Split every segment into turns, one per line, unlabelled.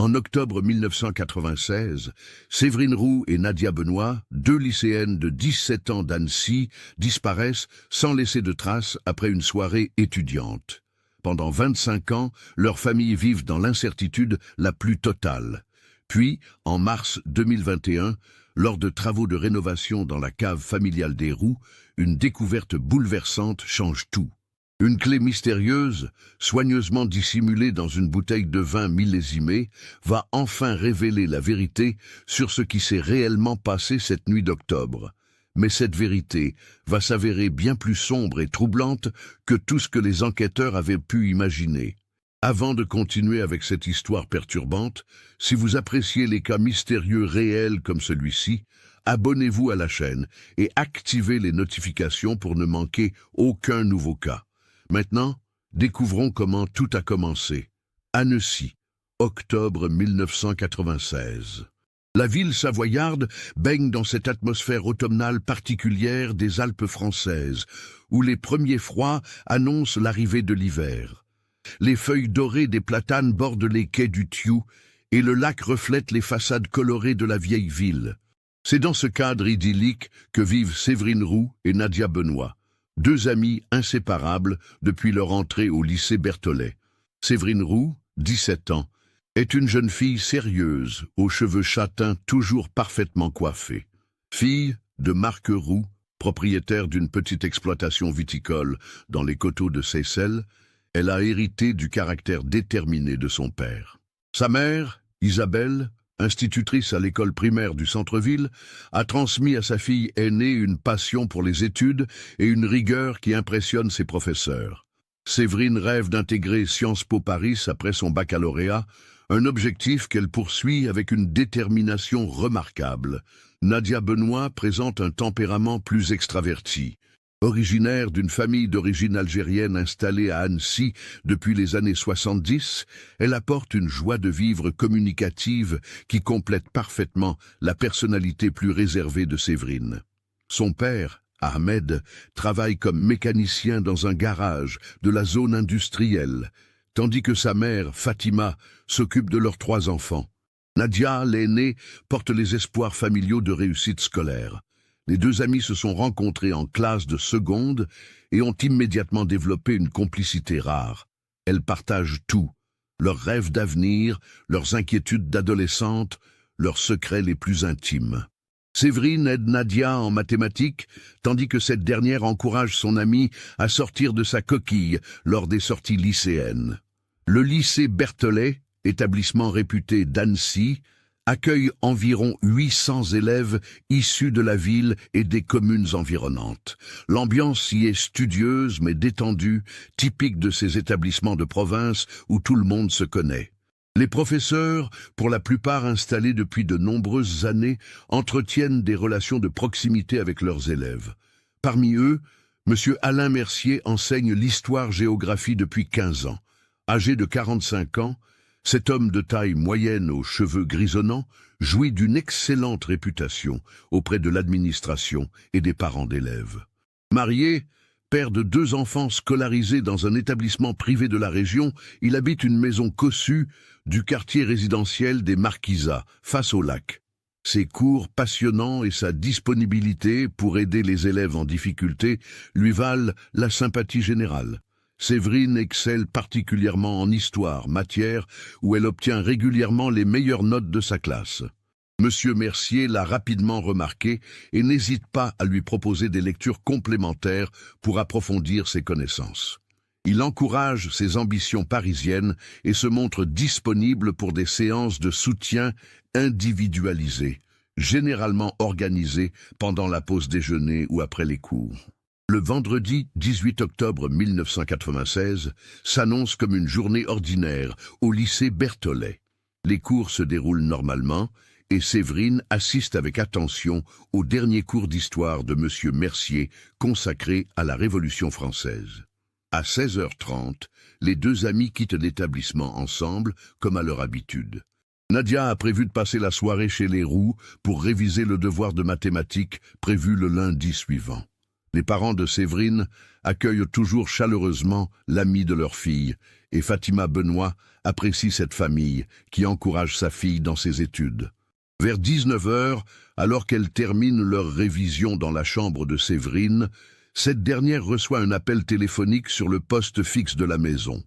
En octobre 1996, Séverine Roux et Nadia Benoît, deux lycéennes de 17 ans d'Annecy, disparaissent sans laisser de traces après une soirée étudiante. Pendant 25 ans, leurs familles vivent dans l'incertitude la plus totale. Puis, en mars 2021, lors de travaux de rénovation dans la cave familiale des Roux, une découverte bouleversante change tout. Une clé mystérieuse, soigneusement dissimulée dans une bouteille de vin millésimée, va enfin révéler la vérité sur ce qui s'est réellement passé cette nuit d'octobre. Mais cette vérité va s'avérer bien plus sombre et troublante que tout ce que les enquêteurs avaient pu imaginer. Avant de continuer avec cette histoire perturbante, si vous appréciez les cas mystérieux réels comme celui-ci, abonnez-vous à la chaîne et activez les notifications pour ne manquer aucun nouveau cas. Maintenant, découvrons comment tout a commencé. Annecy, octobre 1996. La ville savoyarde baigne dans cette atmosphère automnale particulière des Alpes françaises, où les premiers froids annoncent l'arrivée de l'hiver. Les feuilles dorées des platanes bordent les quais du Thioux, et le lac reflète les façades colorées de la vieille ville. C'est dans ce cadre idyllique que vivent Séverine Roux et Nadia Benoît, deux amies inséparables depuis leur entrée au lycée Berthollet. Séverine Roux, 17 ans, est une jeune fille sérieuse, aux cheveux châtains toujours parfaitement coiffés. Fille de Marc Roux, propriétaire d'une petite exploitation viticole dans les coteaux de Seyssel, elle a hérité du caractère déterminé de son père. Sa mère, Isabelle, institutrice à l'école primaire du centre-ville, a transmis à sa fille aînée une passion pour les études et une rigueur qui impressionne ses professeurs. Séverine rêve d'intégrer Sciences Po Paris après son baccalauréat, un objectif qu'elle poursuit avec une détermination remarquable. Nadia Benoît présente un tempérament plus extraverti. Originaire d'une famille d'origine algérienne installée à Annecy depuis les années 70, elle apporte une joie de vivre communicative qui complète parfaitement la personnalité plus réservée de Séverine. Son père, Ahmed, travaille comme mécanicien dans un garage de la zone industrielle, tandis que sa mère, Fatima, s'occupe de leurs 3 enfants. Nadia, l'aînée, porte les espoirs familiaux de réussite scolaire. Les deux amis se sont rencontrés en classe de seconde et ont immédiatement développé une complicité rare. Elles partagent tout, leurs rêves d'avenir, leurs inquiétudes d'adolescente, leurs secrets les plus intimes. Séverine aide Nadia en mathématiques, tandis que cette dernière encourage son amie à sortir de sa coquille lors des sorties lycéennes. Le lycée Berthollet, établissement réputé d'Annecy, accueille environ 800 élèves issus de la ville et des communes environnantes. L'ambiance y est studieuse mais détendue, typique de ces établissements de province où tout le monde se connaît. Les professeurs, pour la plupart installés depuis de nombreuses années, entretiennent des relations de proximité avec leurs élèves. Parmi eux, M. Alain Mercier enseigne l'histoire-géographie depuis 15 ans. Âgé de 45 ans, cet homme de taille moyenne aux cheveux grisonnants jouit d'une excellente réputation auprès de l'administration et des parents d'élèves. Marié, père de 2 enfants scolarisés dans un établissement privé de la région, il habite une maison cossue du quartier résidentiel des Marquisats, face au lac. Ses cours passionnants et sa disponibilité pour aider les élèves en difficulté lui valent la sympathie générale. Séverine excelle particulièrement en histoire, matière où elle obtient régulièrement les meilleures notes de sa classe. Monsieur Mercier l'a rapidement remarqué et n'hésite pas à lui proposer des lectures complémentaires pour approfondir ses connaissances. Il encourage ses ambitions parisiennes et se montre disponible pour des séances de soutien individualisées, généralement organisées pendant la pause déjeuner ou après les cours. Le vendredi 18 octobre 1996 s'annonce comme une journée ordinaire au lycée Berthollet. Les cours se déroulent normalement et Séverine assiste avec attention au dernier cours d'histoire de M. Mercier consacré à la Révolution française. À 16h30, les deux amis quittent l'établissement ensemble comme à leur habitude. Nadia a prévu de passer la soirée chez les Roux pour réviser le devoir de mathématiques prévu le lundi suivant. Les parents de Séverine accueillent toujours chaleureusement l'amie de leur fille et Fatima Benoît apprécie cette famille qui encourage sa fille dans ses études. Vers 19 heures, alors qu'elles terminent leur révision dans la chambre de Séverine, cette dernière reçoit un appel téléphonique sur le poste fixe de la maison.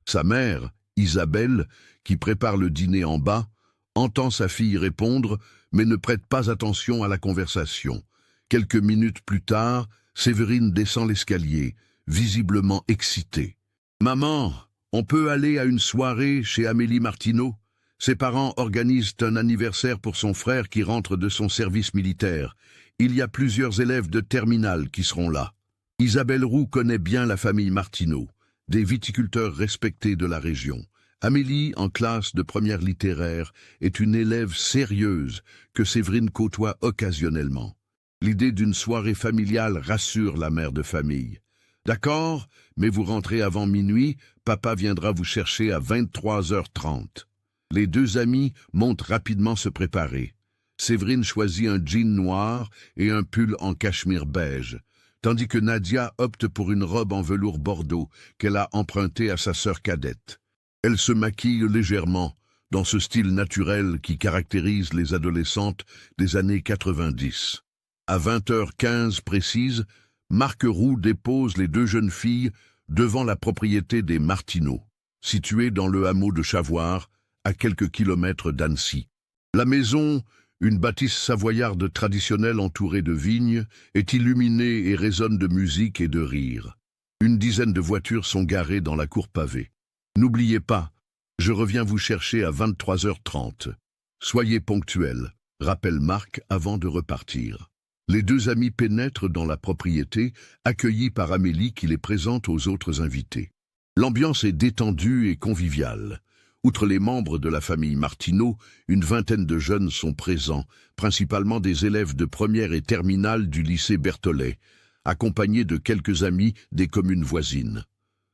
Sa mère, Isabelle, qui prépare le dîner en bas, entend sa fille répondre, mais ne prête pas attention à la conversation. Quelques minutes plus tard, Séverine descend l'escalier, visiblement excitée. « Maman, on peut aller à une soirée chez Amélie Martineau ? Ses parents organisent un anniversaire pour son frère qui rentre de son service militaire. Il y a plusieurs élèves de terminale qui seront là. » Isabelle Roux connaît bien la famille Martineau, des viticulteurs respectés de la région. Amélie, en classe de première littéraire, est une élève sérieuse que Séverine côtoie occasionnellement. L'idée d'une soirée familiale rassure la mère de famille. « D'accord, mais vous rentrez avant minuit, papa viendra vous chercher à 23h30. » Les deux amis montent rapidement se préparer. Séverine choisit un jean noir et un pull en cachemire beige, tandis que Nadia opte pour une robe en velours bordeaux qu'elle a empruntée à sa sœur cadette. Elle se maquille légèrement, dans ce style naturel qui caractérise les adolescentes des années 90. À 20h15 précise, Marc Roux dépose les deux jeunes filles devant la propriété des Martineau, située dans le hameau de Chavoire, à quelques kilomètres d'Annecy. La maison, une bâtisse savoyarde traditionnelle entourée de vignes, est illuminée et résonne de musique et de rire. Une dizaine de voitures sont garées dans la cour pavée. « N'oubliez pas, je reviens vous chercher à 23h30. Soyez ponctuels », rappelle Marc avant de repartir. Les deux amis pénètrent dans la propriété, accueillis par Amélie qui les présente aux autres invités. L'ambiance est détendue et conviviale. Outre les membres de la famille Martineau, une vingtaine de jeunes sont présents, principalement des élèves de première et terminale du lycée Berthollet, accompagnés de quelques amis des communes voisines.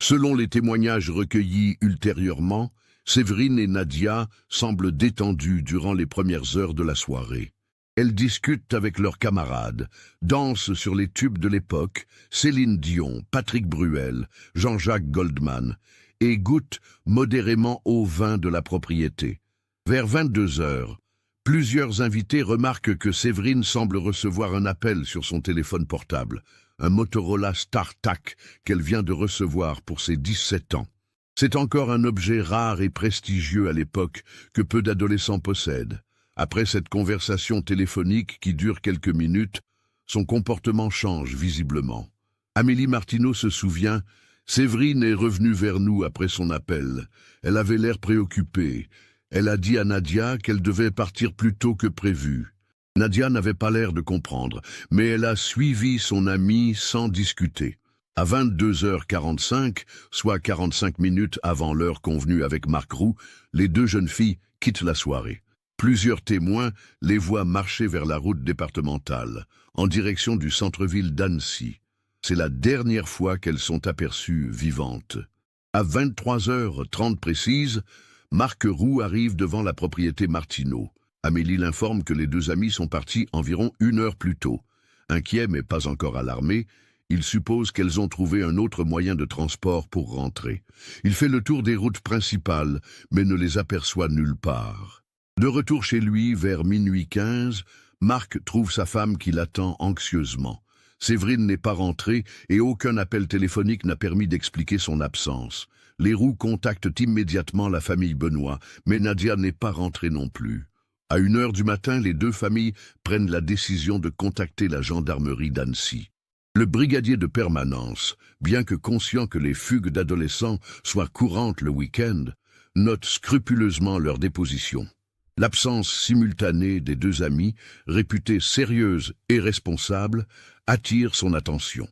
Selon les témoignages recueillis ultérieurement, Séverine et Nadia semblent détendues durant les premières heures de la soirée. Elles discutent avec leurs camarades, dansent sur les tubes de l'époque, Céline Dion, Patrick Bruel, Jean-Jacques Goldman, et goûtent modérément au vin de la propriété. Vers 22 heures, plusieurs invités remarquent que Séverine semble recevoir un appel sur son téléphone portable, un Motorola StarTAC qu'elle vient de recevoir pour ses 17 ans. C'est encore un objet rare et prestigieux à l'époque que peu d'adolescents possèdent. Après cette conversation téléphonique qui dure quelques minutes, son comportement change visiblement. Amélie Martineau se souvient « Séverine est revenue vers nous après son appel. Elle avait l'air préoccupée. Elle a dit à Nadia qu'elle devait partir plus tôt que prévu. Nadia n'avait pas l'air de comprendre, mais elle a suivi son amie sans discuter. À 22h45, soit 45 minutes avant l'heure convenue avec Marc Roux, les deux jeunes filles quittent la soirée. Plusieurs témoins les voient marcher vers la route départementale, en direction du centre-ville d'Annecy. C'est la dernière fois qu'elles sont aperçues vivantes. À 23h30 précise, Marc Roux arrive devant la propriété Martineau. Amélie l'informe que les deux amis sont partis environ 1 heure plus tôt. Inquiet mais pas encore alarmé, il suppose qu'elles ont trouvé un autre moyen de transport pour rentrer. Il fait le tour des routes principales, mais ne les aperçoit nulle part. De retour chez lui, vers minuit 15, Marc trouve sa femme qui l'attend anxieusement. Séverine n'est pas rentrée et aucun appel téléphonique n'a permis d'expliquer son absence. Les Roux contactent immédiatement la famille Benoît, mais Nadia n'est pas rentrée non plus. À 1h du matin, les deux familles prennent la décision de contacter la gendarmerie d'Annecy. Le brigadier de permanence, bien que conscient que les fugues d'adolescents soient courantes le week-end, note scrupuleusement leur déposition. L'absence simultanée des deux amies, réputées sérieuses et responsables, attire son attention.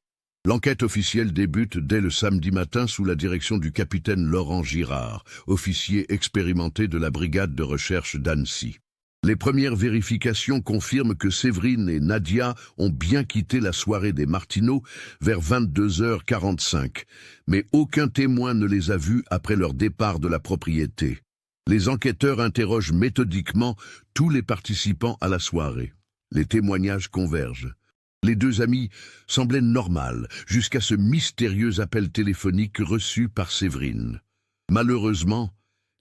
L'enquête officielle débute dès le samedi matin sous la direction du capitaine Laurent Girard, officier expérimenté de la brigade de recherche d'Annecy. Les premières vérifications confirment que Séverine et Nadia ont bien quitté la soirée des Martineau vers 22h45, mais aucun témoin ne les a vus après leur départ de la propriété. Les enquêteurs interrogent méthodiquement tous les participants à la soirée. Les témoignages convergent. Les deux amies semblaient normales jusqu'à ce mystérieux appel téléphonique reçu par Séverine. Malheureusement,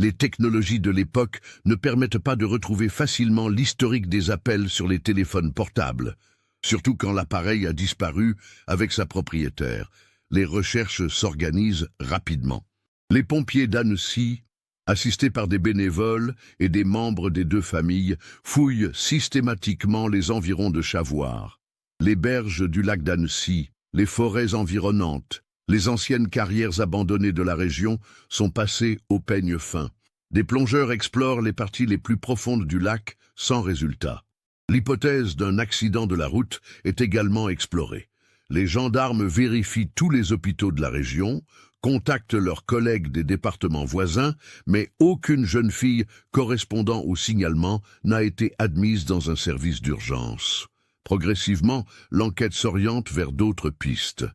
Les technologies de l'époque ne permettent pas de retrouver facilement l'historique des appels sur les téléphones portables, surtout quand l'appareil a disparu avec sa propriétaire. Les recherches s'organisent rapidement. Les pompiers d'Annecy, assistés par des bénévoles et des membres des deux familles, fouillent systématiquement les environs de Chavoire. Les berges du lac d'Annecy, les forêts environnantes, les anciennes carrières abandonnées de la région sont passées au peigne fin. Des plongeurs explorent les parties les plus profondes du lac sans résultat. L'hypothèse d'un accident de la route est également explorée. Les gendarmes vérifient tous les hôpitaux de la région, contactent leurs collègues des départements voisins, mais aucune jeune fille correspondant au signalement n'a été admise dans un service d'urgence. Progressivement, l'enquête s'oriente vers d'autres pistes.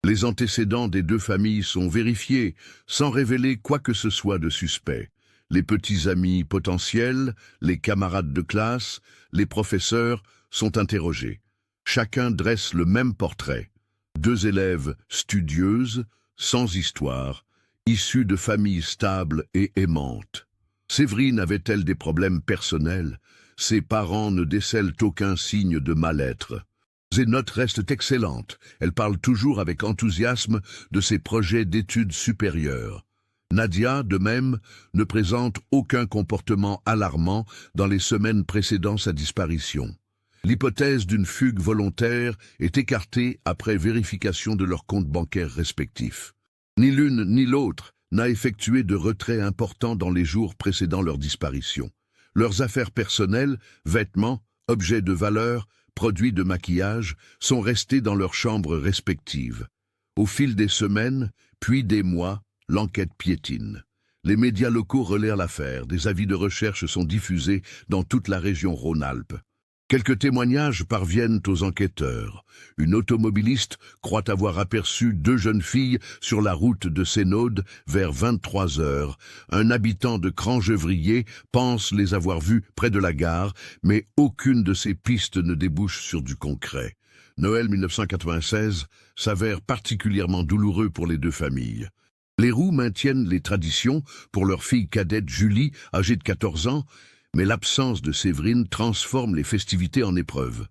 Les antécédents des deux familles sont vérifiés, sans révéler quoi que ce soit de suspect. Les petits amis potentiels, les camarades de classe, les professeurs sont interrogés. Chacun dresse le même portrait. Deux élèves studieuses, sans histoire, issues de familles stables et aimantes. Séverine avait-elle des problèmes personnels? Ses parents ne décèlent aucun signe de mal-être. Ses notes restent excellentes. Elle parle toujours avec enthousiasme de ses projets d'études supérieures. Nadia, de même, ne présente aucun comportement alarmant dans les semaines précédant sa disparition. L'hypothèse d'une fugue volontaire est écartée après vérification de leurs comptes bancaires respectifs. Ni l'une ni l'autre n'a effectué de retrait important dans les jours précédant leur disparition. Leurs affaires personnelles, vêtements, objets de valeur, produits de maquillage, sont restés dans leurs chambres respectives. Au fil des semaines, puis des mois, l'enquête piétine. Les médias locaux relaient l'affaire, des avis de recherche sont diffusés dans toute la région Rhône-Alpes. Quelques témoignages parviennent aux enquêteurs. Une automobiliste croit avoir aperçu deux jeunes filles sur la route de Sénaude vers 23 heures. Un habitant de Crangevrier pense les avoir vues près de la gare, mais aucune de ces pistes ne débouche sur du concret. Noël 1996 s'avère particulièrement douloureux pour les deux familles. Les Roux maintiennent les traditions pour leur fille cadette Julie, âgée de 14 ans, mais l'absence de Séverine transforme les festivités en épreuve.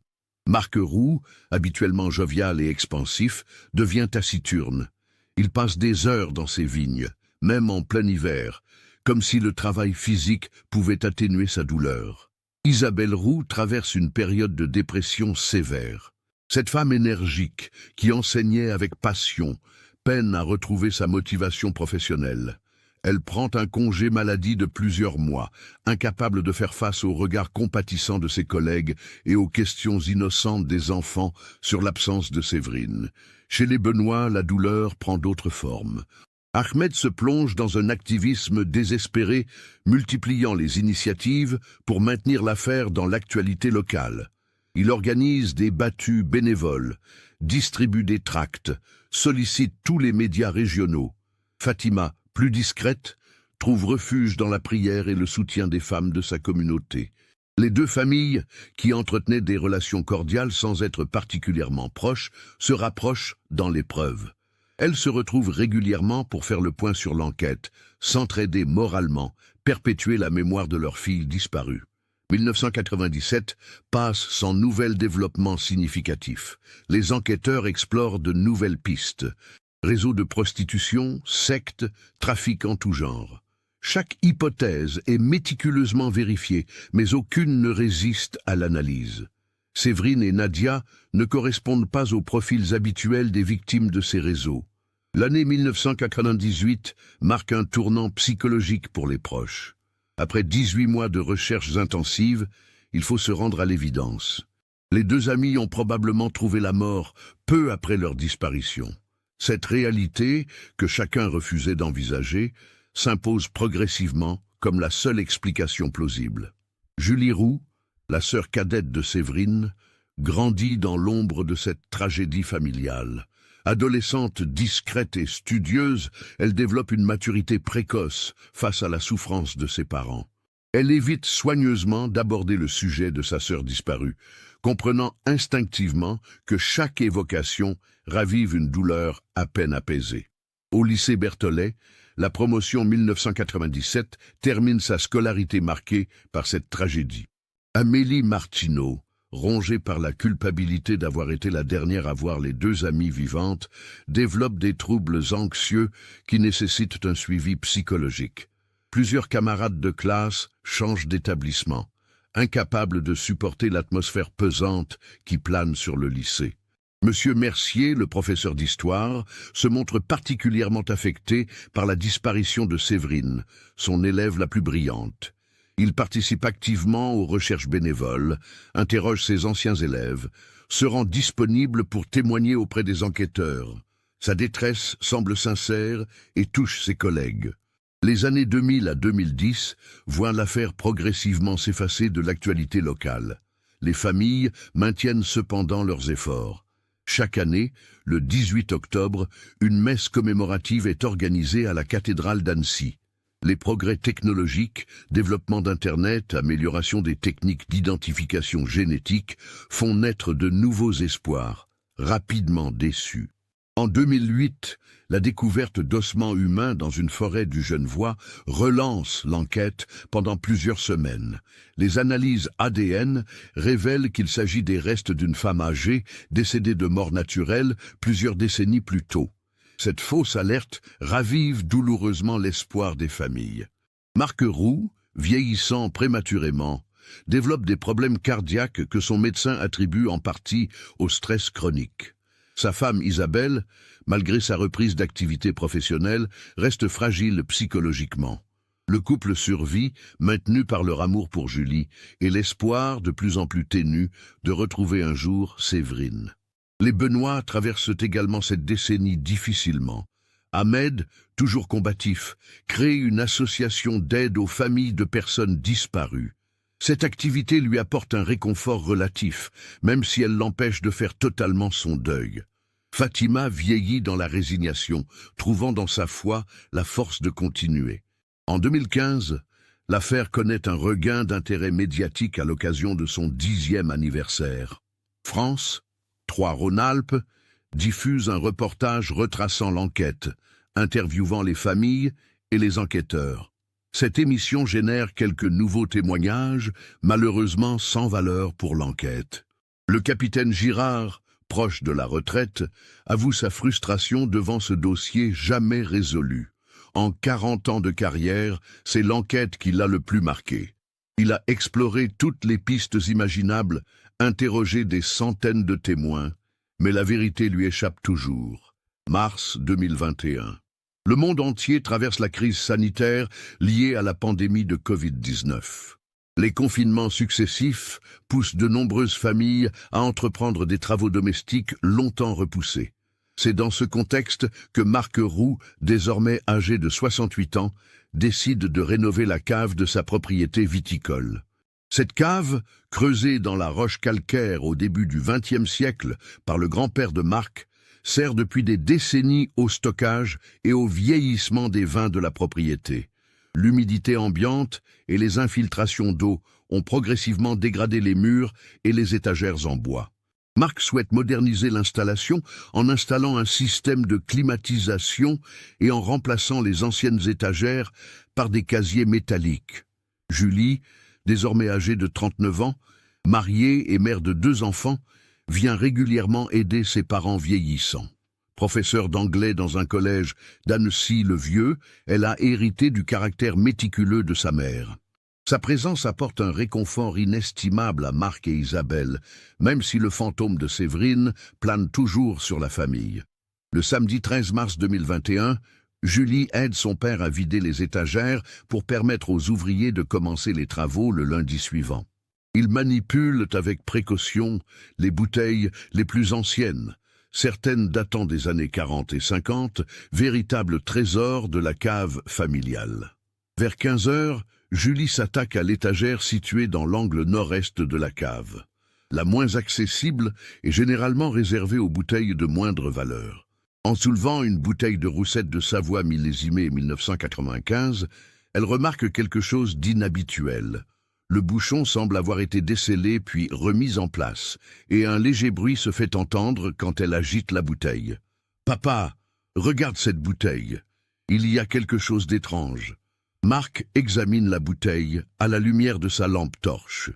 Marc Roux, habituellement jovial et expansif, devient taciturne. Il passe des heures dans ses vignes, même en plein hiver, comme si le travail physique pouvait atténuer sa douleur. Isabelle Roux traverse une période de dépression sévère. Cette femme énergique, qui enseignait avec passion, peine à retrouver sa motivation professionnelle. Elle prend un congé maladie de plusieurs mois, incapable de faire face aux regards compatissants de ses collègues et aux questions innocentes des enfants sur l'absence de Séverine. Chez les Benoît, la douleur prend d'autres formes. Ahmed se plonge dans un activisme désespéré, multipliant les initiatives pour maintenir l'affaire dans l'actualité locale. Il organise des battues bénévoles, distribue des tracts, sollicite tous les médias régionaux. Fatima, plus discrète, trouve refuge dans la prière et le soutien des femmes de sa communauté. Les deux familles, qui entretenaient des relations cordiales sans être particulièrement proches, se rapprochent dans l'épreuve. Elles se retrouvent régulièrement pour faire le point sur l'enquête, s'entraider moralement, perpétuer la mémoire de leur fille disparue. 1997 passe sans nouvel développement significatif. Les enquêteurs explorent de nouvelles pistes. Réseaux de prostitution, sectes, trafic en tout genre. Chaque hypothèse est méticuleusement vérifiée, mais aucune ne résiste à l'analyse. Séverine et Nadia ne correspondent pas aux profils habituels des victimes de ces réseaux. L'année 1998 marque un tournant psychologique pour les proches. Après 18 mois de recherches intensives, il faut se rendre à l'évidence. Les deux amis ont probablement trouvé la mort peu après leur disparition. Cette réalité, que chacun refusait d'envisager, s'impose progressivement comme la seule explication plausible. Julie Roux, la sœur cadette de Séverine, grandit dans l'ombre de cette tragédie familiale. Adolescente discrète et studieuse, elle développe une maturité précoce face à la souffrance de ses parents. Elle évite soigneusement d'aborder le sujet de sa sœur disparue, comprenant instinctivement que chaque évocation ravive une douleur à peine apaisée. Au lycée Berthollet, La promotion 1997 termine sa scolarité marquée par cette tragédie. Amélie Martineau, rongée par la culpabilité d'avoir été la dernière à voir les deux amies vivantes, développe des troubles anxieux qui nécessitent un suivi psychologique. Plusieurs camarades de classe changent d'établissement, incapables de supporter l'atmosphère pesante qui plane sur le lycée. Monsieur Mercier, le professeur d'histoire, se montre particulièrement affecté par la disparition de Séverine, son élève la plus brillante. Il participe activement aux recherches bénévoles, interroge ses anciens élèves, se rend disponible pour témoigner auprès des enquêteurs. Sa détresse semble sincère et touche ses collègues. Les années 2000 à 2010 voient l'affaire progressivement s'effacer de l'actualité locale. Les familles maintiennent cependant leurs efforts. Chaque année, le 18 octobre, une messe commémorative est organisée à la cathédrale d'Annecy. Les progrès technologiques, développement d'Internet, amélioration des techniques d'identification génétique font naître de nouveaux espoirs, rapidement déçus. En 2008, la découverte d'ossements humains dans une forêt du Genevois relance l'enquête pendant plusieurs semaines. Les analyses ADN révèlent qu'il s'agit des restes d'une femme âgée décédée de mort naturelle plusieurs décennies plus tôt. Cette fausse alerte ravive douloureusement l'espoir des familles. Marc Roux, vieillissant prématurément, développe des problèmes cardiaques que son médecin attribue en partie au stress chronique. Sa femme Isabelle, malgré sa reprise d'activité professionnelle, reste fragile psychologiquement. Le couple survit, maintenu par leur amour pour Julie, et l'espoir, de plus en plus ténu, de retrouver un jour Séverine. Les Benoît traversent également cette décennie difficilement. Ahmed, toujours combatif, crée une association d'aide aux familles de personnes disparues. Cette activité lui apporte un réconfort relatif, même si elle l'empêche de faire totalement son deuil. Fatima vieillit dans la résignation, trouvant dans sa foi la force de continuer. En 2015, l'affaire connaît un regain d'intérêt médiatique à l'occasion de son 10e anniversaire. France, 3 Rhône-Alpes, diffuse un reportage retraçant l'enquête, interviewant les familles et les enquêteurs. Cette émission génère quelques nouveaux témoignages, malheureusement sans valeur pour l'enquête. Le capitaine Girard, proche de la retraite, avoue sa frustration devant ce dossier jamais résolu. En 40 ans de carrière, c'est l'enquête qui l'a le plus marqué. Il a exploré toutes les pistes imaginables, interrogé des centaines de témoins, mais la vérité lui échappe toujours. Mars 2021. Le monde entier traverse la crise sanitaire liée à la pandémie de Covid-19. Les confinements successifs poussent de nombreuses familles à entreprendre des travaux domestiques longtemps repoussés. C'est dans ce contexte que Marc Roux, désormais âgé de 68 ans, décide de rénover la cave de sa propriété viticole. Cette cave, creusée dans la roche calcaire au début du XXe siècle par le grand-père de Marc, sert depuis des décennies au stockage et au vieillissement des vins de la propriété. L'humidité ambiante et les infiltrations d'eau ont progressivement dégradé les murs et les étagères en bois. Marc souhaite moderniser l'installation en installant un système de climatisation et en remplaçant les anciennes étagères par des casiers métalliques. Julie, désormais âgée de 39 ans, mariée et mère de 2 enfants, vient régulièrement aider ses parents vieillissants. Professeure d'anglais dans un collège d'Annecy-le-Vieux, elle a hérité du caractère méticuleux de sa mère. Sa présence apporte un réconfort inestimable à Marc et Isabelle, même si le fantôme de Séverine plane toujours sur la famille. Le samedi 13 mars 2021, Julie aide son père à vider les étagères pour permettre aux ouvriers de commencer les travaux le lundi suivant. Ils manipulent avec précaution les bouteilles les plus anciennes, certaines datant des années 40 et 50, véritables trésors de la cave familiale. Vers 15 heures, Julie s'attaque à l'étagère située dans l'angle nord-est de la cave. La moins accessible est généralement réservée aux bouteilles de moindre valeur. En soulevant une bouteille de roussette de Savoie millésimée 1995, elle remarque quelque chose d'inhabituel. Le bouchon semble avoir été descellé puis remis en place, et un léger bruit se fait entendre quand elle agite la bouteille. « Papa, regarde cette bouteille !» Il y a quelque chose d'étrange. Marc examine la bouteille à la lumière de sa lampe torche.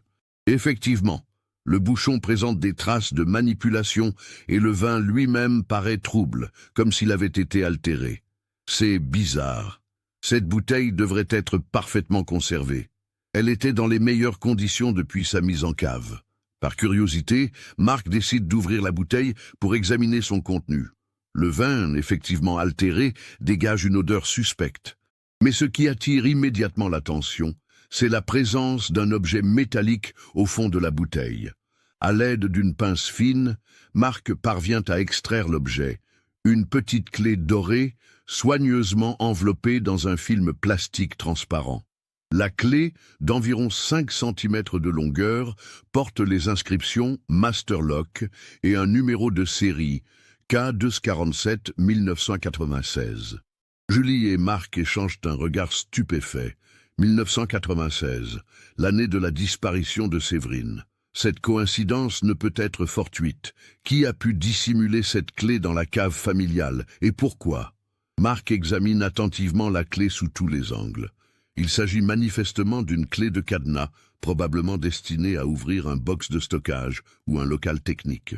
Effectivement, le bouchon présente des traces de manipulation et le vin lui-même paraît trouble, comme s'il avait été altéré. C'est bizarre. Cette bouteille devrait être parfaitement conservée. Elle était dans les meilleures conditions depuis sa mise en cave. Par curiosité, Marc décide d'ouvrir la bouteille pour examiner son contenu. Le vin, effectivement altéré, dégage une odeur suspecte. Mais ce qui attire immédiatement l'attention, c'est la présence d'un objet métallique au fond de la bouteille. À l'aide d'une pince fine, Marc parvient à extraire l'objet, une petite clé dorée, soigneusement enveloppée dans un film plastique transparent. La clé, d'environ 5 cm de longueur, porte les inscriptions Master Lock et un numéro de série K247 1996. Julie et Marc échangent un regard stupéfait. 1996, l'année de la disparition de Séverine. Cette coïncidence ne peut être fortuite. Qui a pu dissimuler cette clé dans la cave familiale et pourquoi? Marc examine attentivement la clé sous tous les angles. Il s'agit manifestement d'une clé de cadenas, probablement destinée à ouvrir un box de stockage ou un local technique.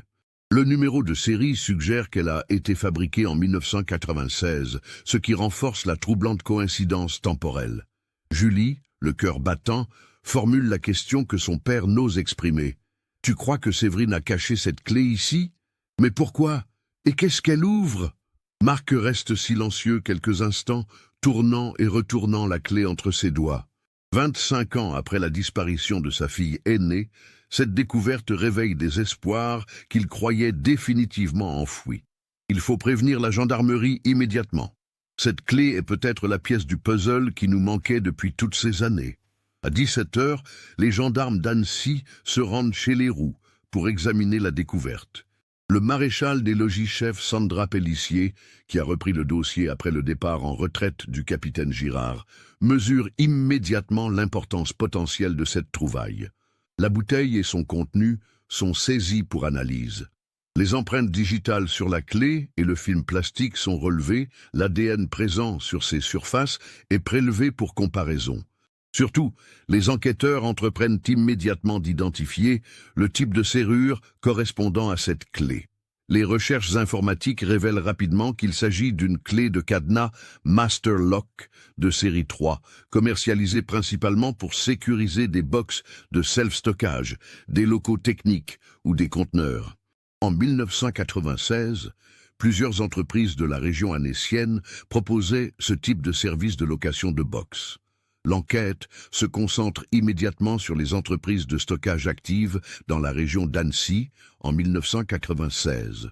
Le numéro de série suggère qu'elle a été fabriquée en 1996, ce qui renforce la troublante coïncidence temporelle. Julie, le cœur battant, formule la question que son père n'ose exprimer. « Tu crois que Séverine a caché cette clé ici? Mais pourquoi? Et qu'est-ce qu'elle ouvre ?» Marc reste silencieux quelques instants, tournant et retournant la clé entre ses doigts. 25 ans après la disparition de sa fille aînée, cette découverte réveille des espoirs qu'il croyait définitivement enfouis. Il faut prévenir la gendarmerie immédiatement. Cette clé est peut-être la pièce du puzzle qui nous manquait depuis toutes ces années. À 17 h, les gendarmes d'Annecy se rendent chez les Roux pour examiner la découverte. Le maréchal des logis-chefs Sandra Pellissier, qui a repris le dossier après le départ en retraite du capitaine Girard, mesure immédiatement l'importance potentielle de cette trouvaille. La bouteille et son contenu sont saisis pour analyse. Les empreintes digitales sur la clé et le film plastique sont relevés, l'ADN présent sur ces surfaces est prélevé pour comparaison. Surtout, les enquêteurs entreprennent immédiatement d'identifier le type de serrure correspondant à cette clé. Les recherches informatiques révèlent rapidement qu'il s'agit d'une clé de cadenas Master Lock de série 3, commercialisée principalement pour sécuriser des box de self-stockage, des locaux techniques ou des conteneurs. En 1996, plusieurs entreprises de la région annécienne proposaient ce type de service de location de box. L'enquête se concentre immédiatement sur les entreprises de stockage actives dans la région d'Annecy en 1996.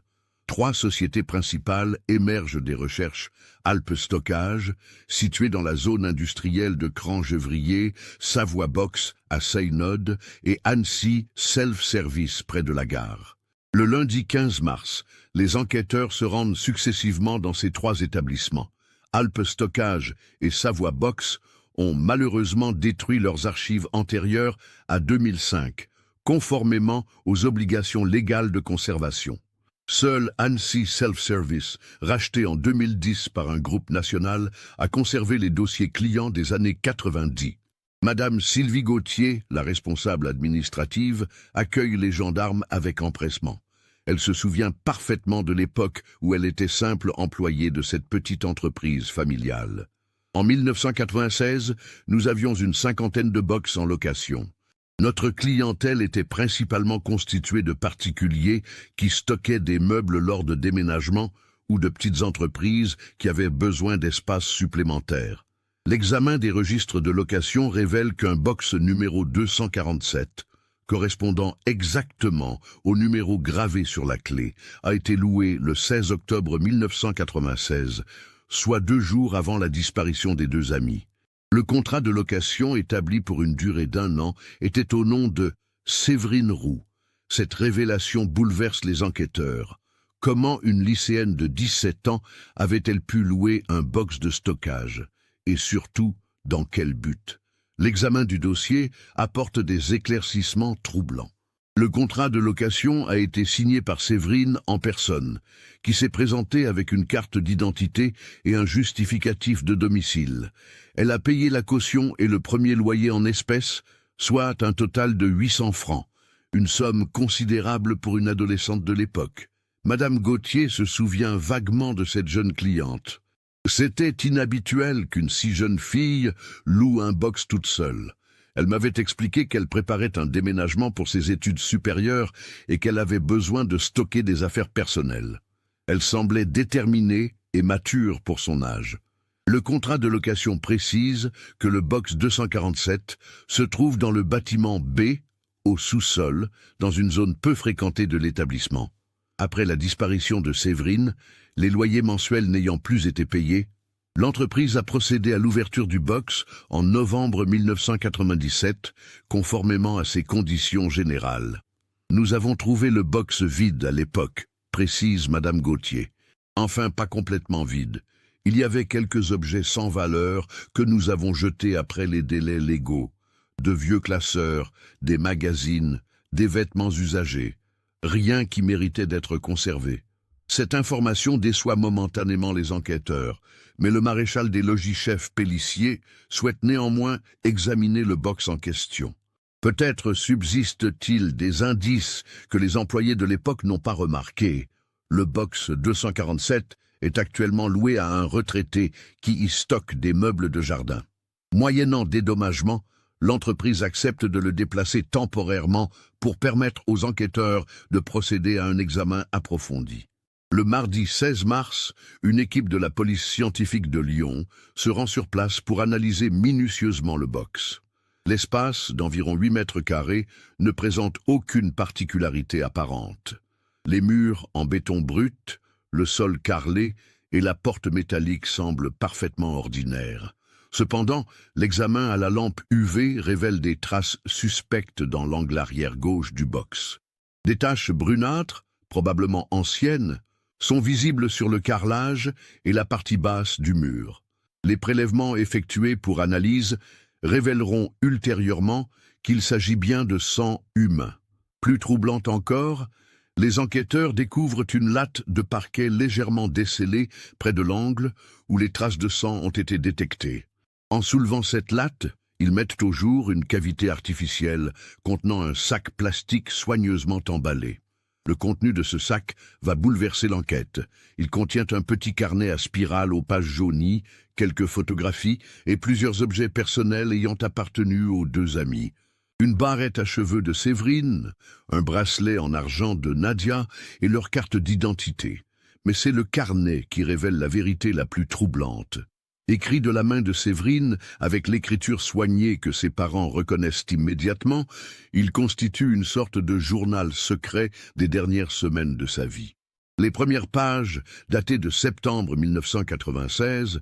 3 sociétés principales émergent des recherches: Alpes Stockage, située dans la zone industrielle de Cran-Gevrier, Savoie Box à Seynod et Annecy Self-Service près de la gare. Le lundi 15 mars, les enquêteurs se rendent successivement dans ces 3 établissements. Alpes Stockage et Savoie Box ont malheureusement détruit leurs archives antérieures à 2005, conformément aux obligations légales de conservation. Seul Annecy Self-Service, racheté en 2010 par un groupe national, a conservé les dossiers clients des années 90. Madame Sylvie Gauthier, la responsable administrative, accueille les gendarmes avec empressement. Elle se souvient parfaitement de l'époque où elle était simple employée de cette petite entreprise familiale. En 1996, nous avions une 50aine de box en location. Notre clientèle était principalement constituée de particuliers qui stockaient des meubles lors de déménagements ou de petites entreprises qui avaient besoin d'espace supplémentaires. L'examen des registres de location révèle qu'un box numéro 247, correspondant exactement au numéro gravé sur la clé, a été loué le 16 octobre 1996, soit 2 jours avant la disparition des 2 amis. Le contrat de location établi pour une durée d'1 an était au nom de Séverine Roux. Cette révélation bouleverse les enquêteurs. Comment une lycéenne de 17 ans avait-elle pu louer un box de stockage? Et surtout, dans quel but? L'examen du dossier apporte des éclaircissements troublants. Le contrat de location a été signé par Séverine en personne, qui s'est présentée avec une carte d'identité et un justificatif de domicile. Elle a payé la caution et le premier loyer en espèces, soit un total de 800 francs, une somme considérable pour une adolescente de l'époque. Madame Gauthier se souvient vaguement de cette jeune cliente. C'était inhabituel qu'une si jeune fille loue un box toute seule. Elle m'avait expliqué qu'elle préparait un déménagement pour ses études supérieures et qu'elle avait besoin de stocker des affaires personnelles. Elle semblait déterminée et mature pour son âge. Le contrat de location précise que le box 247 se trouve dans le bâtiment B, au sous-sol, dans une zone peu fréquentée de l'établissement. Après la disparition de Séverine, les loyers mensuels n'ayant plus été payés, l'entreprise a procédé à l'ouverture du box en novembre 1997, conformément à ses conditions générales. Nous avons trouvé le box vide à l'époque, précise Madame Gauthier. Enfin, pas complètement vide. Il y avait quelques objets sans valeur que nous avons jetés après les délais légaux. De vieux classeurs, des magazines, des vêtements usagés. Rien qui méritait d'être conservé. Cette information déçoit momentanément les enquêteurs, mais le maréchal des logis-chefs Pélissier souhaite néanmoins examiner le box en question. Peut-être subsiste-t-il des indices que les employés de l'époque n'ont pas remarqués. Le box 247 est actuellement loué à un retraité qui y stocke des meubles de jardin. Moyennant dédommagement, l'entreprise accepte de le déplacer temporairement pour permettre aux enquêteurs de procéder à un examen approfondi. Le mardi 16 mars, une équipe de la police scientifique de Lyon se rend sur place pour analyser minutieusement le box. L'espace, d'environ 8 mètres carrés, ne présente aucune particularité apparente. Les murs en béton brut, le sol carrelé et la porte métallique semblent parfaitement ordinaires. Cependant, l'examen à la lampe UV révèle des traces suspectes dans l'angle arrière gauche du box. Des taches brunâtres, probablement anciennes, sont visibles sur le carrelage et la partie basse du mur. Les prélèvements effectués pour analyse révéleront ultérieurement qu'il s'agit bien de sang humain. Plus troublant encore, les enquêteurs découvrent une latte de parquet légèrement descellée près de l'angle où les traces de sang ont été détectées. En soulevant cette latte, ils mettent au jour une cavité artificielle contenant un sac plastique soigneusement emballé. Le contenu de ce sac va bouleverser l'enquête. Il contient un petit carnet à spirale aux pages jaunies, quelques photographies et plusieurs objets personnels ayant appartenu aux deux amis. Une barrette à cheveux de Séverine, un bracelet en argent de Nadia et leur carte d'identité. Mais c'est le carnet qui révèle la vérité la plus troublante. Écrit de la main de Séverine, avec l'écriture soignée que ses parents reconnaissent immédiatement, il constitue une sorte de journal secret des dernières semaines de sa vie. Les premières pages, datées de septembre 1996,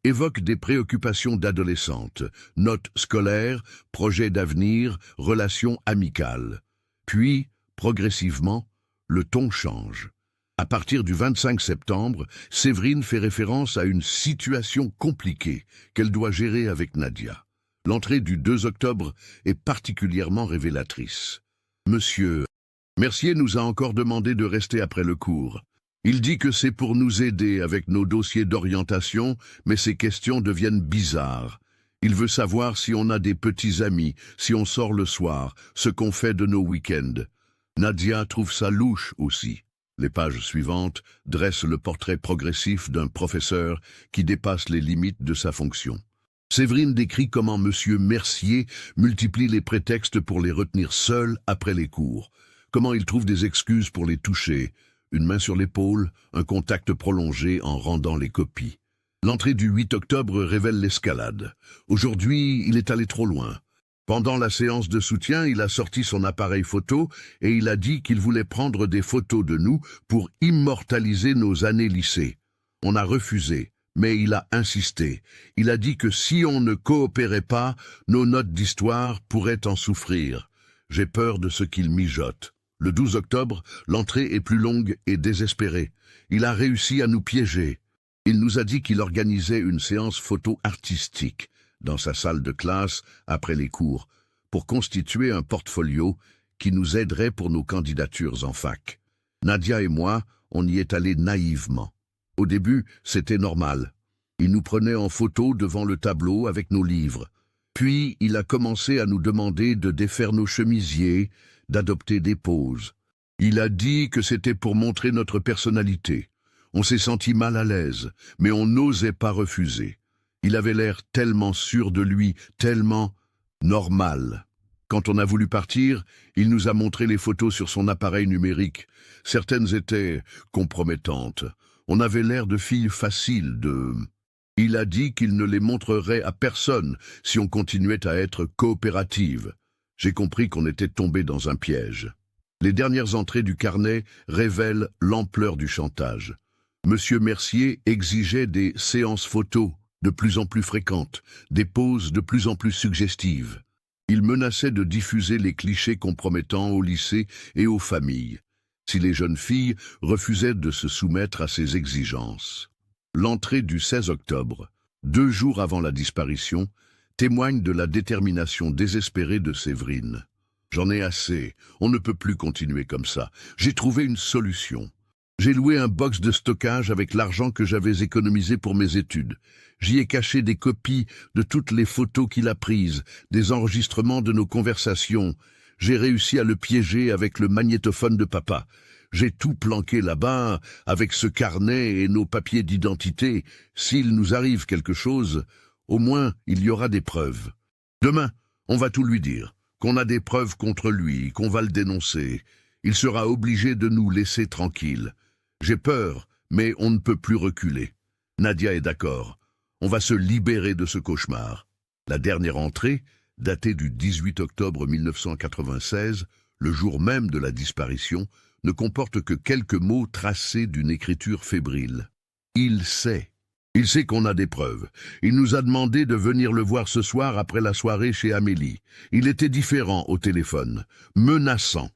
évoquent des préoccupations d'adolescente, notes scolaires, projets d'avenir, relations amicales. Puis, progressivement, le ton change. À partir du 25 septembre, Séverine fait référence à une situation compliquée qu'elle doit gérer avec Nadia. L'entrée du 2 octobre est particulièrement révélatrice. Monsieur Mercier nous a encore demandé de rester après le cours. Il dit que c'est pour nous aider avec nos dossiers d'orientation, mais ces questions deviennent bizarres. Il veut savoir si on a des petits amis, si on sort le soir, ce qu'on fait de nos week-ends. Nadia trouve ça louche aussi. Les pages suivantes dressent le portrait progressif d'un professeur qui dépasse les limites de sa fonction. Séverine décrit comment Monsieur Mercier multiplie les prétextes pour les retenir seuls après les cours, comment il trouve des excuses pour les toucher, une main sur l'épaule, un contact prolongé en rendant les copies. L'entrée du 8 octobre révèle l'escalade. Aujourd'hui, il est allé trop loin. Pendant la séance de soutien, il a sorti son appareil photo et il a dit qu'il voulait prendre des photos de nous pour immortaliser nos années lycée. On a refusé, mais il a insisté. Il a dit que si on ne coopérait pas, nos notes d'histoire pourraient en souffrir. J'ai peur de ce qu'il mijote. Le 12 octobre, l'entrée est plus longue et désespérée. Il a réussi à nous piéger. Il nous a dit qu'il organisait une séance photo artistique dans sa salle de classe après les cours, pour constituer un portfolio qui nous aiderait pour nos candidatures en fac. Nadia et moi, on y est allés naïvement. Au début, c'était normal. Il nous prenait en photo devant le tableau avec nos livres. Puis, il a commencé à nous demander de défaire nos chemisiers, d'adopter des poses. Il a dit que c'était pour montrer notre personnalité. On s'est senti mal à l'aise, mais on n'osait pas refuser. Il avait l'air tellement sûr de lui, tellement normal. Quand on a voulu partir, il nous a montré les photos sur son appareil numérique. Certaines étaient compromettantes. On avait l'air de filles faciles, Il a dit qu'il ne les montrerait à personne si on continuait à être coopérative. J'ai compris qu'on était tombé dans un piège. Les dernières entrées du carnet révèlent l'ampleur du chantage. Monsieur Mercier exigeait des séances photos de plus en plus fréquentes, des poses de plus en plus suggestives. Il menaçait de diffuser les clichés compromettants au lycée et aux familles, si les jeunes filles refusaient de se soumettre à ses exigences. L'entrée du 16 octobre, 2 jours avant la disparition, témoigne de la détermination désespérée de Séverine. « J'en ai assez, on ne peut plus continuer comme ça. J'ai trouvé une solution. J'ai loué un box de stockage avec l'argent que j'avais économisé pour mes études. J'y ai caché des copies de toutes les photos qu'il a prises, des enregistrements de nos conversations. J'ai réussi à le piéger avec le magnétophone de papa. J'ai tout planqué là-bas, avec ce carnet et nos papiers d'identité. S'il nous arrive quelque chose, au moins il y aura des preuves. Demain, on va tout lui dire, qu'on a des preuves contre lui, qu'on va le dénoncer. Il sera obligé de nous laisser tranquilles. J'ai peur, mais on ne peut plus reculer. Nadia est d'accord. On va se libérer de ce cauchemar. » La dernière entrée, datée du 18 octobre 1996, le jour même de la disparition, ne comporte que quelques mots tracés d'une écriture fébrile. Il sait. Il sait qu'on a des preuves. Il nous a demandé de venir le voir ce soir après la soirée chez Amélie. Il était différent au téléphone, menaçant.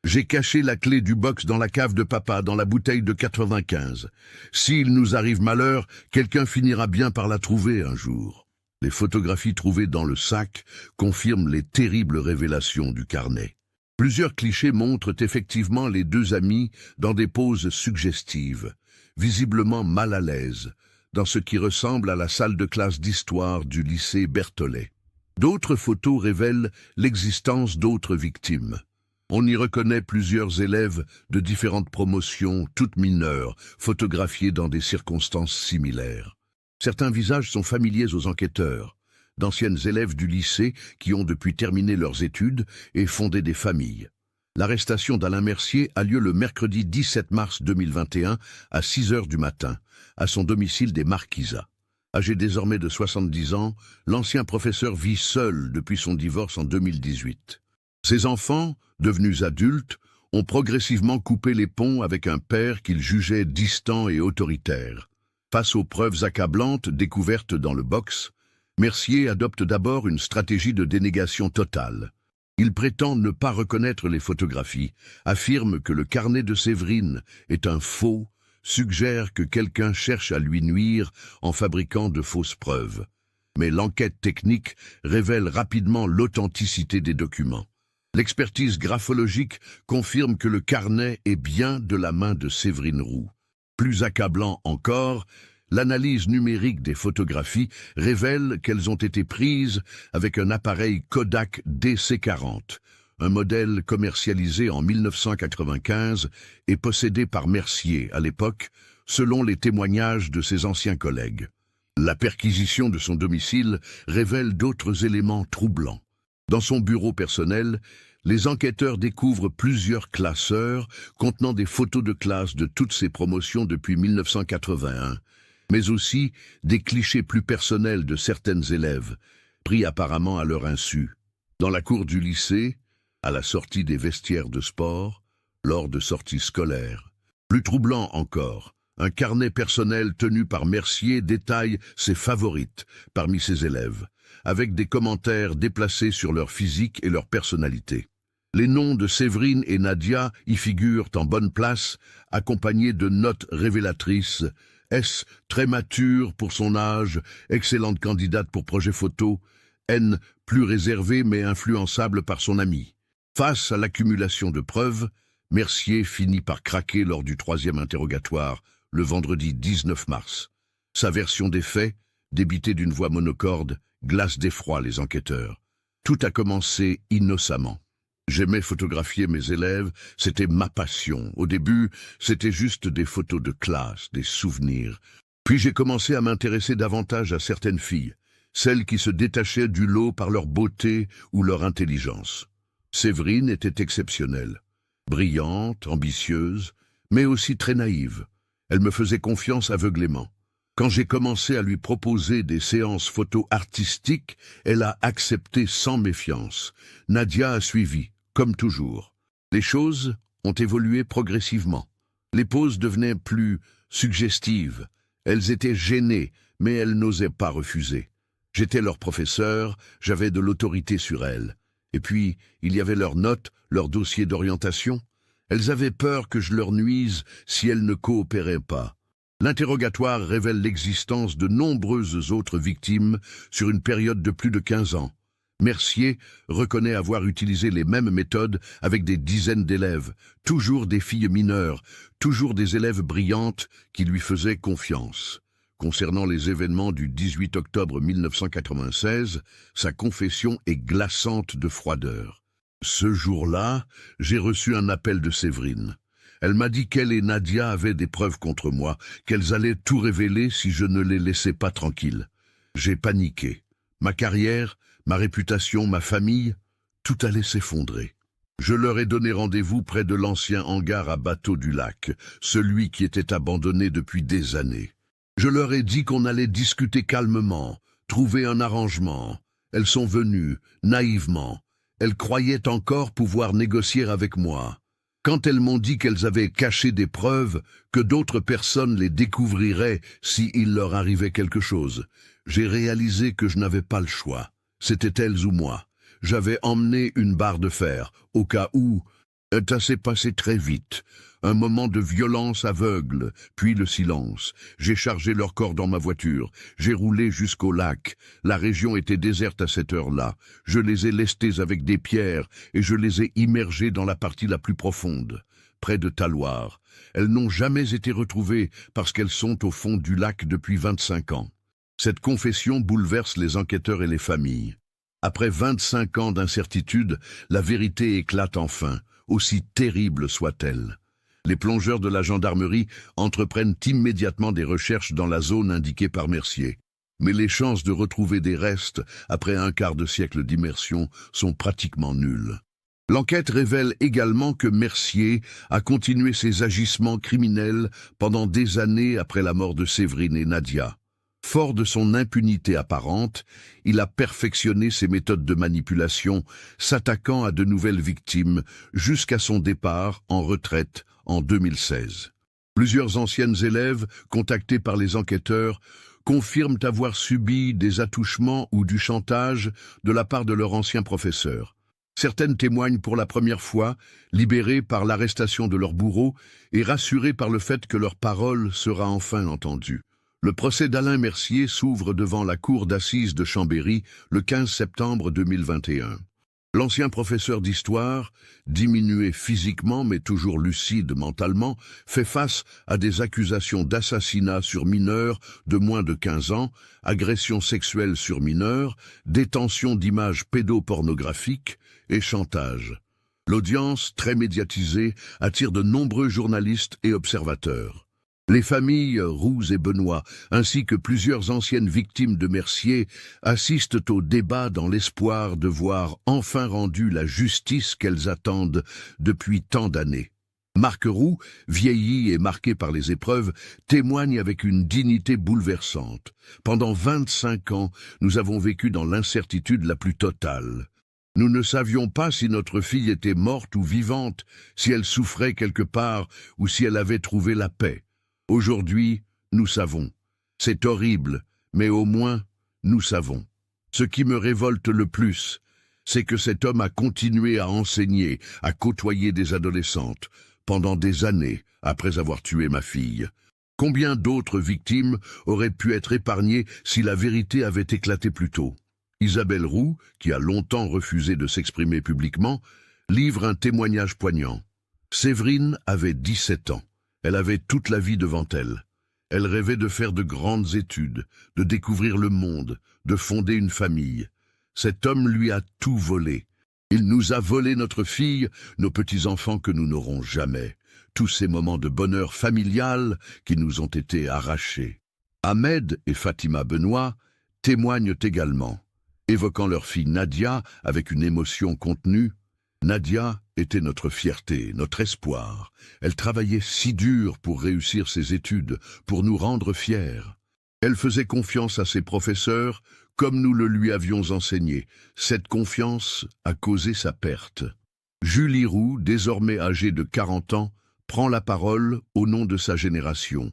J'ai caché la clé du box dans la cave de papa, dans la bouteille de 95. S'il nous arrive malheur, quelqu'un finira bien par la trouver un jour. Les photographies trouvées dans le sac confirment les terribles révélations du carnet. Plusieurs clichés montrent effectivement les deux amis dans des poses suggestives, visiblement mal à l'aise, dans ce qui ressemble à la salle de classe d'histoire du lycée Berthollet. D'autres photos révèlent l'existence d'autres victimes. On y reconnaît plusieurs élèves de différentes promotions, toutes mineures, photographiées dans des circonstances similaires. Certains visages sont familiers aux enquêteurs, d'anciennes élèves du lycée qui ont depuis terminé leurs études et fondé des familles. L'arrestation d'Alain Mercier a lieu le mercredi 17 mars 2021 à 6 heures du matin, à son domicile des Marquisats. Âgé désormais de 70 ans, l'ancien professeur vit seul depuis son divorce en 2018. Ses enfants, devenus adultes, ont progressivement coupé les ponts avec un père qu'ils jugeaient distant et autoritaire. Face aux preuves accablantes découvertes dans le box, Mercier adopte d'abord une stratégie de dénégation totale. Il prétend ne pas reconnaître les photographies, affirme que le carnet de Séverine est un faux, suggère que quelqu'un cherche à lui nuire en fabriquant de fausses preuves. Mais l'enquête technique révèle rapidement l'authenticité des documents. L'expertise graphologique confirme que le carnet est bien de la main de Séverine Roux. Plus accablant encore, l'analyse numérique des photographies révèle qu'elles ont été prises avec un appareil Kodak DC40, un modèle commercialisé en 1995 et possédé par Mercier à l'époque, selon les témoignages de ses anciens collègues. La perquisition de son domicile révèle d'autres éléments troublants. Dans son bureau personnel, les enquêteurs découvrent plusieurs classeurs contenant des photos de classe de toutes ses promotions depuis 1981, mais aussi des clichés plus personnels de certaines élèves, pris apparemment à leur insu. Dans la cour du lycée, à la sortie des vestiaires de sport, lors de sorties scolaires. Plus troublant encore, un carnet personnel tenu par Mercier détaille ses favorites parmi ses élèves, avec des commentaires déplacés sur leur physique et leur personnalité. Les noms de Séverine et Nadia y figurent en bonne place, accompagnés de notes révélatrices. S, très mature pour son âge, excellente candidate pour projet photo. N, plus réservée mais influençable par son ami. Face à l'accumulation de preuves, Mercier finit par craquer lors du 3e interrogatoire, le vendredi 19 mars. Sa version des faits, débitée d'une voix monocorde, glace d'effroi les enquêteurs. Tout a commencé innocemment. J'aimais photographier mes élèves, c'était ma passion. Au début, c'était juste des photos de classe, des souvenirs. Puis j'ai commencé à m'intéresser davantage à certaines filles, celles qui se détachaient du lot par leur beauté ou leur intelligence. Séverine était exceptionnelle, brillante, ambitieuse, mais aussi très naïve. Elle me faisait confiance aveuglément. Quand j'ai commencé à lui proposer des séances photo artistiques, elle a accepté sans méfiance. Nadia a suivi, comme toujours. Les choses ont évolué progressivement. Les poses devenaient plus suggestives. Elles étaient gênées, mais elles n'osaient pas refuser. J'étais leur professeur, j'avais de l'autorité sur elles. Et puis, il y avait leurs notes, leurs dossiers d'orientation. Elles avaient peur que je leur nuise si elles ne coopéraient pas. L'interrogatoire révèle l'existence de nombreuses autres victimes sur une période de plus de 15 ans. Mercier reconnaît avoir utilisé les mêmes méthodes avec des dizaines d'élèves, toujours des filles mineures, toujours des élèves brillantes qui lui faisaient confiance. Concernant les événements du 18 octobre 1996, sa confession est glaçante de froideur. Ce jour-là, j'ai reçu un appel de Séverine. Elle m'a dit qu'elle et Nadia avaient des preuves contre moi, qu'elles allaient tout révéler si je ne les laissais pas tranquilles. J'ai paniqué. Ma carrière, ma réputation, ma famille, tout allait s'effondrer. Je leur ai donné rendez-vous près de l'ancien hangar à bateau du lac, celui qui était abandonné depuis des années. Je leur ai dit qu'on allait discuter calmement, trouver un arrangement. Elles sont venues, naïvement. Elles croyaient encore pouvoir négocier avec moi. Quand elles m'ont dit qu'elles avaient caché des preuves, que d'autres personnes les découvriraient s'il leur arrivait quelque chose, j'ai réalisé que je n'avais pas le choix. C'était elles ou moi. J'avais emmené une barre de fer, au cas où. Ça s'est passé très vite. Un moment de violence aveugle, puis le silence. J'ai chargé leur corps dans ma voiture. J'ai roulé jusqu'au lac. La région était déserte à cette heure-là. Je les ai lestés avec des pierres et je les ai immergés dans la partie la plus profonde, près de Talloires. Elles n'ont jamais été retrouvées parce qu'elles sont au fond du lac depuis 25 ans. Cette confession bouleverse les enquêteurs et les familles. Après 25 ans d'incertitude, la vérité éclate enfin, aussi terrible soit-elle. Les plongeurs de la gendarmerie entreprennent immédiatement des recherches dans la zone indiquée par Mercier. Mais les chances de retrouver des restes, après un quart de siècle d'immersion, sont pratiquement nulles. L'enquête révèle également que Mercier a continué ses agissements criminels pendant des années après la mort de Séverine et Nadia. Fort de son impunité apparente, il a perfectionné ses méthodes de manipulation, s'attaquant à de nouvelles victimes, jusqu'à son départ en retraite en 2016. Plusieurs anciennes élèves, contactées par les enquêteurs, confirment avoir subi des attouchements ou du chantage de la part de leur ancien professeur. Certaines témoignent pour la première fois, libérées par l'arrestation de leur bourreau et rassurées par le fait que leur parole sera enfin entendue. Le procès d'Alain Mercier s'ouvre devant la cour d'assises de Chambéry le 15 septembre 2021. L'ancien professeur d'histoire, diminué physiquement mais toujours lucide mentalement, fait face à des accusations d'assassinat sur mineurs de moins de 15 ans, agression sexuelle sur mineurs, détention d'images pédopornographiques et chantage. L'audience, très médiatisée, attire de nombreux journalistes et observateurs. Les familles Roux et Benoît, ainsi que plusieurs anciennes victimes de Mercier, assistent au débat dans l'espoir de voir enfin rendue la justice qu'elles attendent depuis tant d'années. Marc Roux, vieilli et marqué par les épreuves, témoigne avec une dignité bouleversante. Pendant 25 ans, nous avons vécu dans l'incertitude la plus totale. Nous ne savions pas si notre fille était morte ou vivante, si elle souffrait quelque part ou si elle avait trouvé la paix. Aujourd'hui, nous savons. C'est horrible, mais au moins, nous savons. Ce qui me révolte le plus, c'est que cet homme a continué à enseigner, à côtoyer des adolescentes, pendant des années après avoir tué ma fille. Combien d'autres victimes auraient pu être épargnées si la vérité avait éclaté plus tôt? Isabelle Roux, qui a longtemps refusé de s'exprimer publiquement, livre un témoignage poignant. Séverine avait 17 ans. Elle avait toute la vie devant elle. Elle rêvait de faire de grandes études, de découvrir le monde, de fonder une famille. Cet homme lui a tout volé. Il nous a volé notre fille, nos petits-enfants que nous n'aurons jamais. Tous ces moments de bonheur familial qui nous ont été arrachés. Ahmed et Fatima Benoît témoignent également, évoquant leur fille Nadia avec une émotion contenue. Nadia était notre fierté, notre espoir. Elle travaillait si dur pour réussir ses études, pour nous rendre fiers. Elle faisait confiance à ses professeurs, comme nous le lui avions enseigné. Cette confiance a causé sa perte. Julie Roux, désormais âgée de 40 ans, prend la parole au nom de sa génération.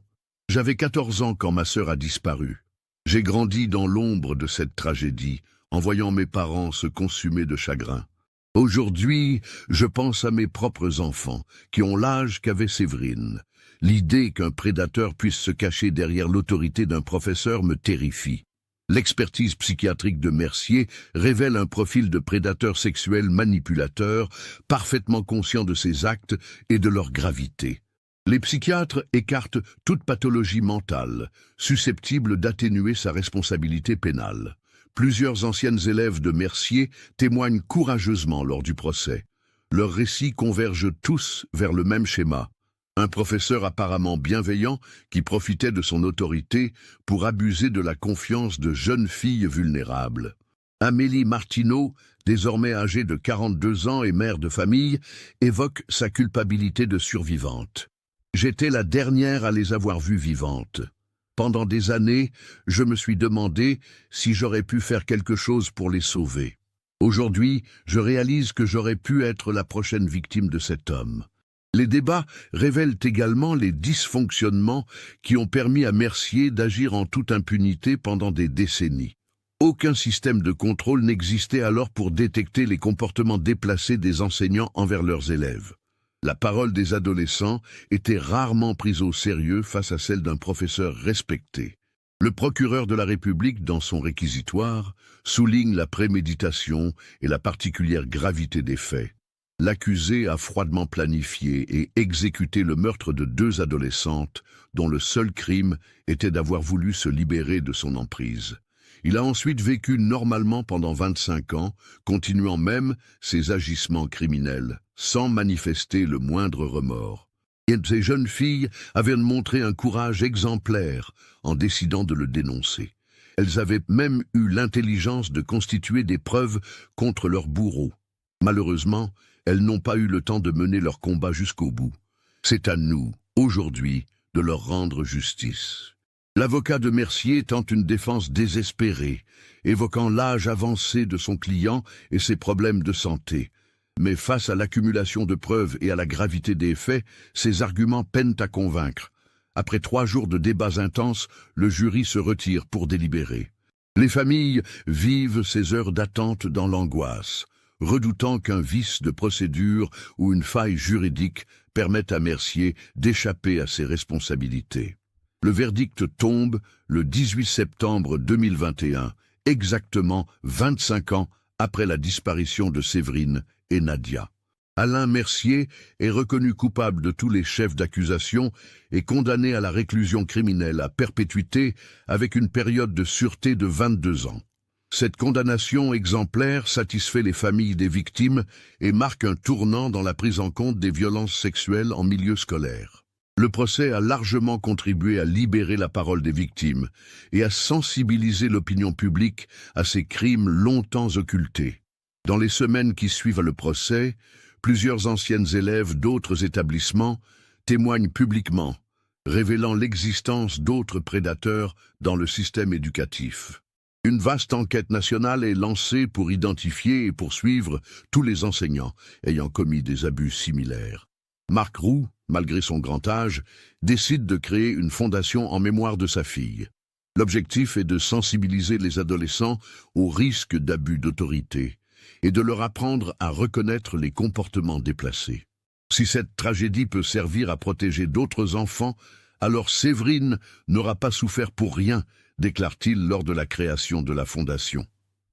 J'avais 14 ans quand ma sœur a disparu. J'ai grandi dans l'ombre de cette tragédie, en voyant mes parents se consumer de chagrin. Aujourd'hui, je pense à mes propres enfants, qui ont l'âge qu'avait Séverine. L'idée qu'un prédateur puisse se cacher derrière l'autorité d'un professeur me terrifie. L'expertise psychiatrique de Mercier révèle un profil de prédateur sexuel manipulateur, parfaitement conscient de ses actes et de leur gravité. Les psychiatres écartent toute pathologie mentale, susceptible d'atténuer sa responsabilité pénale. Plusieurs anciennes élèves de Mercier témoignent courageusement lors du procès. Leurs récits convergent tous vers le même schéma. Un professeur apparemment bienveillant qui profitait de son autorité pour abuser de la confiance de jeunes filles vulnérables. Amélie Martineau, désormais âgée de 42 ans et mère de famille, évoque sa culpabilité de survivante. « J'étais la dernière à les avoir vues vivantes. Pendant des années, je me suis demandé si j'aurais pu faire quelque chose pour les sauver. Aujourd'hui, je réalise que j'aurais pu être la prochaine victime de cet homme. » Les débats révèlent également les dysfonctionnements qui ont permis à Mercier d'agir en toute impunité pendant des décennies. Aucun système de contrôle n'existait alors pour détecter les comportements déplacés des enseignants envers leurs élèves. La parole des adolescents était rarement prise au sérieux face à celle d'un professeur respecté. Le procureur de la République, dans son réquisitoire, souligne la préméditation et la particulière gravité des faits. L'accusé a froidement planifié et exécuté le meurtre de 2 adolescentes, dont le seul crime était d'avoir voulu se libérer de son emprise. Il a ensuite vécu normalement pendant 25 ans, continuant même ses agissements criminels, sans manifester le moindre remords. Et ces jeunes filles avaient montré un courage exemplaire en décidant de le dénoncer. Elles avaient même eu l'intelligence de constituer des preuves contre leurs bourreaux. Malheureusement, elles n'ont pas eu le temps de mener leur combat jusqu'au bout. C'est à nous, aujourd'hui, de leur rendre justice. L'avocat de Mercier tente une défense désespérée, évoquant l'âge avancé de son client et ses problèmes de santé. Mais face à l'accumulation de preuves et à la gravité des faits, ses arguments peinent à convaincre. Après 3 jours de débats intenses, le jury se retire pour délibérer. Les familles vivent ces heures d'attente dans l'angoisse, redoutant qu'un vice de procédure ou une faille juridique permette à Mercier d'échapper à ses responsabilités. Le verdict tombe le 18 septembre 2021, exactement 25 ans après la disparition de Séverine et Nadia. Alain Mercier est reconnu coupable de tous les chefs d'accusation et condamné à la réclusion criminelle à perpétuité avec une période de sûreté de 22 ans. Cette condamnation exemplaire satisfait les familles des victimes et marque un tournant dans la prise en compte des violences sexuelles en milieu scolaire. Le procès a largement contribué à libérer la parole des victimes et à sensibiliser l'opinion publique à ces crimes longtemps occultés. Dans les semaines qui suivent le procès, plusieurs anciennes élèves d'autres établissements témoignent publiquement, révélant l'existence d'autres prédateurs dans le système éducatif. Une vaste enquête nationale est lancée pour identifier et poursuivre tous les enseignants ayant commis des abus similaires. Marc Roux, malgré son grand âge, décide de créer une fondation en mémoire de sa fille. L'objectif est de sensibiliser les adolescents aux risques d'abus d'autorité et de leur apprendre à reconnaître les comportements déplacés. Si cette tragédie peut servir à protéger d'autres enfants, alors Séverine n'aura pas souffert pour rien, déclare-t-il lors de la création de la fondation.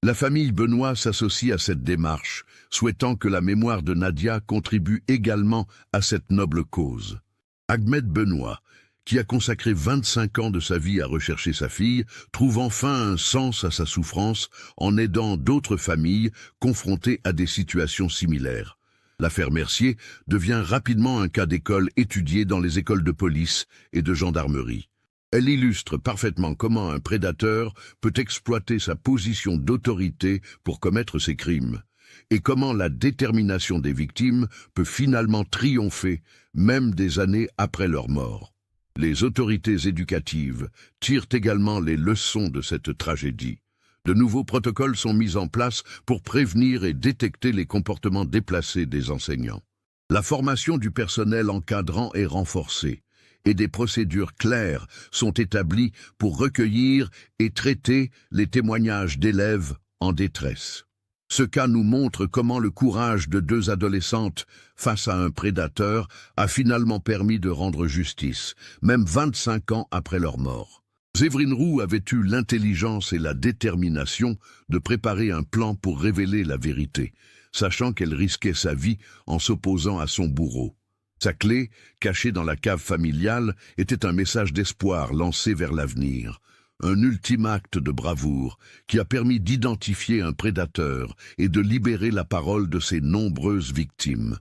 La famille Benoît s'associe à cette démarche, souhaitant que la mémoire de Nadia contribue également à cette noble cause. Ahmed Benoît, qui a consacré 25 ans de sa vie à rechercher sa fille, trouve enfin un sens à sa souffrance en aidant d'autres familles confrontées à des situations similaires. L'affaire Mercier devient rapidement un cas d'école étudié dans les écoles de police et de gendarmerie. Elle illustre parfaitement comment un prédateur peut exploiter sa position d'autorité pour commettre ses crimes, et comment la détermination des victimes peut finalement triompher, même des années après leur mort. Les autorités éducatives tirent également les leçons de cette tragédie. De nouveaux protocoles sont mis en place pour prévenir et détecter les comportements déplacés des enseignants. La formation du personnel encadrant est renforcée et des procédures claires sont établies pour recueillir et traiter les témoignages d'élèves en détresse. Ce cas nous montre comment le courage de deux adolescentes face à un prédateur a finalement permis de rendre justice, même 25 ans après leur mort. Séverine Roux avait eu l'intelligence et la détermination de préparer un plan pour révéler la vérité, sachant qu'elle risquait sa vie en s'opposant à son bourreau. Sa clé, cachée dans la cave familiale, était un message d'espoir lancé vers l'avenir. Un ultime acte de bravoure qui a permis d'identifier un prédateur et de libérer la parole de ses nombreuses victimes.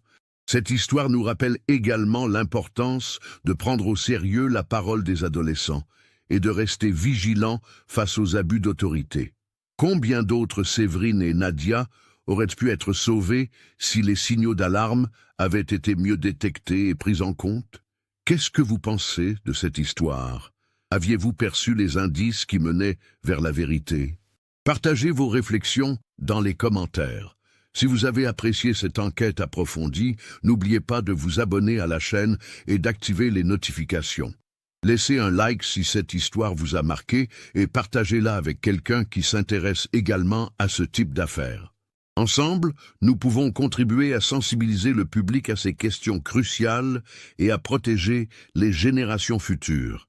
Cette histoire nous rappelle également l'importance de prendre au sérieux la parole des adolescents et de rester vigilants face aux abus d'autorité. Combien d'autres Séverine et Nadia auraient pu être sauvées si les signaux d'alarme avaient été mieux détectés et pris en compte? Qu'est-ce que vous pensez de cette histoire? Aviez-vous perçu les indices qui menaient vers la vérité? Partagez vos réflexions dans les commentaires. Si vous avez apprécié cette enquête approfondie, n'oubliez pas de vous abonner à la chaîne et d'activer les notifications. Laissez un like si cette histoire vous a marqué et partagez-la avec quelqu'un qui s'intéresse également à ce type d'affaires. Ensemble, nous pouvons contribuer à sensibiliser le public à ces questions cruciales et à protéger les générations futures.